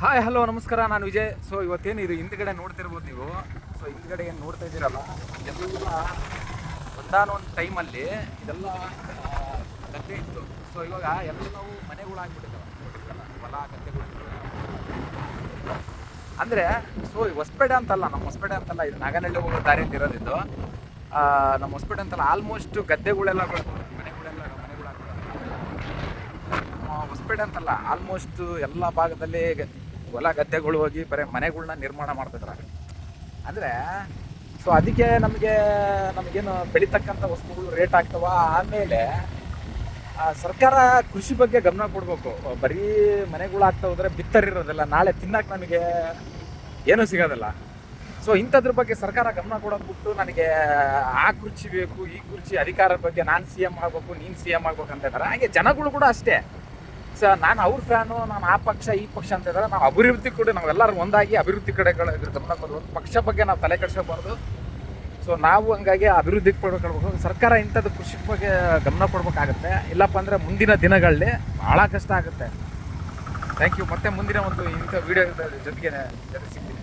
Hi hello ನಮಸ್ಕಾರ, ನಾನು Vijay. So ಇವತ್ತೇನು ಇದು ಹಿಂದ್ಗಡೆ ನೋಡ್ತಿರ್ಬೋದು ನೀವು. ಸೊ ಹಿಂದ್ಗಡೆ ಏನು ನೋಡ್ತಾ ಇದ್ದೀರಲ್ಲ, ಇದೆಲ್ಲ ಒಂದಾನೊಂದು ಟೈಮಲ್ಲಿ ಇದೆಲ್ಲ ಗದ್ದೆ ಇತ್ತು. ಸೊ ಇವಾಗ ಎಲ್ಲವೂ ಮನೆಗಳಾಗ್ಬಿಟ್ಟಿದ್ದಾವೆ, ಹೊಲ ಗದ್ದೆಗಳು. ಅಂದರೆ ಸೊ ಈ ಹೊಸಪೇಟೆ ಅಂತಲ್ಲ, ನಮ್ಮ ಹೊಸಪೇಟೆ ಅಂತಲ್ಲ, ಇದು ನಾಗನಹಳ್ಳಿ ಹೋಗೋ ದಾರಿಯಲ್ಲಿ ಇರೋದಿದ್ದು. ನಮ್ಮ ಹೊಸಪೇಟೆ ಅಂತಲ್ಲ, ಆಲ್ಮೋಸ್ಟ್ ಗದ್ದೆಗಳೆಲ್ಲ ಮನೆಗಳೆಲ್ಲ ಹೊಸಪೇಟೆ ಅಂತಲ್ಲ, ಆಲ್ಮೋಸ್ಟ್ ಎಲ್ಲ ಭಾಗದಲ್ಲಿ ಹೊಲ ಗದ್ದೆಗಳು ಹೋಗಿ ಬರೀ ಮನೆಗಳ್ನ ನಿರ್ಮಾಣ ಮಾಡ್ತಿದ್ದಾರೆ. ಅಂದರೆ ಸೊ ಅದಕ್ಕೆ ನಮಗೇನು ಬೆಳೀತಕ್ಕಂಥ ವಸ್ತುಗಳು ರೇಟ್ ಆಗ್ತವ. ಆಮೇಲೆ ಸರ್ಕಾರ ಕೃಷಿ ಬಗ್ಗೆ ಗಮನ ಕೊಡಬೇಕು. ಬರೀ ಮನೆಗಳು ಆಗ್ತಾ ಹೋದ್ರೆ ಬಿತ್ತರಿರೋದಿಲ್ಲ, ನಾಳೆ ತಿನ್ನಕ್ಕೆ ನಮಗೆ ಏನೂ ಸಿಗೋದಿಲ್ಲ. ಸೊ ಇಂಥದ್ರ ಬಗ್ಗೆ ಸರ್ಕಾರ ಗಮನ ಕೊಡೋದು ಬಿಟ್ಟು ನನಗೆ ಆ ಕುರ್ಚಿ ಬೇಕು, ಈ ಕುರ್ಚಿ ಅಧಿಕಾರದ ಬಗ್ಗೆ ನಾನು ಸಿ ಎಮ್ ಆಗಬೇಕು, ನೀನು ಸಿ ಎಮ್ ಆಗ್ಬೇಕು ಅಂತ ಇದ್ದಾರೆ. ಹಾಗೆ ಜನಗಳು ಕೂಡ ಅಷ್ಟೇ. ಸೊ ನಾನು ಅವ್ರ ಫ್ಯಾನು, ನಾನು ಆ ಪಕ್ಷ ಈ ಪಕ್ಷ ಅಂತ ಇದ್ದಾರೆ. ನಾವು ಅಭಿವೃದ್ಧಿ ಕೂಡ ನಾವೆಲ್ಲರೂ ಒಂದಾಗಿ ಅಭಿವೃದ್ಧಿ ಕಡೆಗಳ ಗಮನ ಕೊಡಬೇಕು. ಪಕ್ಷ ಬಗ್ಗೆ ನಾವು ತಲೆ ಕೆಡಿಸ್ಕೋಬಾರ್ದು. ಸೊ ನಾವು ಹಂಗಾಗಿ ಅಭಿವೃದ್ಧಿ ಕೊಡಬೇಕು. ಸರ್ಕಾರ ಇಂಥದ್ದು ಕೃಷಿ ಬಗ್ಗೆ ಗಮನ ಕೊಡಬೇಕಾಗತ್ತೆ. ಇಲ್ಲಪ್ಪ ಅಂದರೆ ಮುಂದಿನ ದಿನಗಳಲ್ಲಿ ಭಾಳ ಕಷ್ಟ ಆಗುತ್ತೆ. Thank you. ಮತ್ತೆ ಮುಂದಿನ ಒಂದು ಇಂಥ ವಿಡಿಯೋ ಜೊತೆಗೆ ಸಿಗ್ತೀನಿ.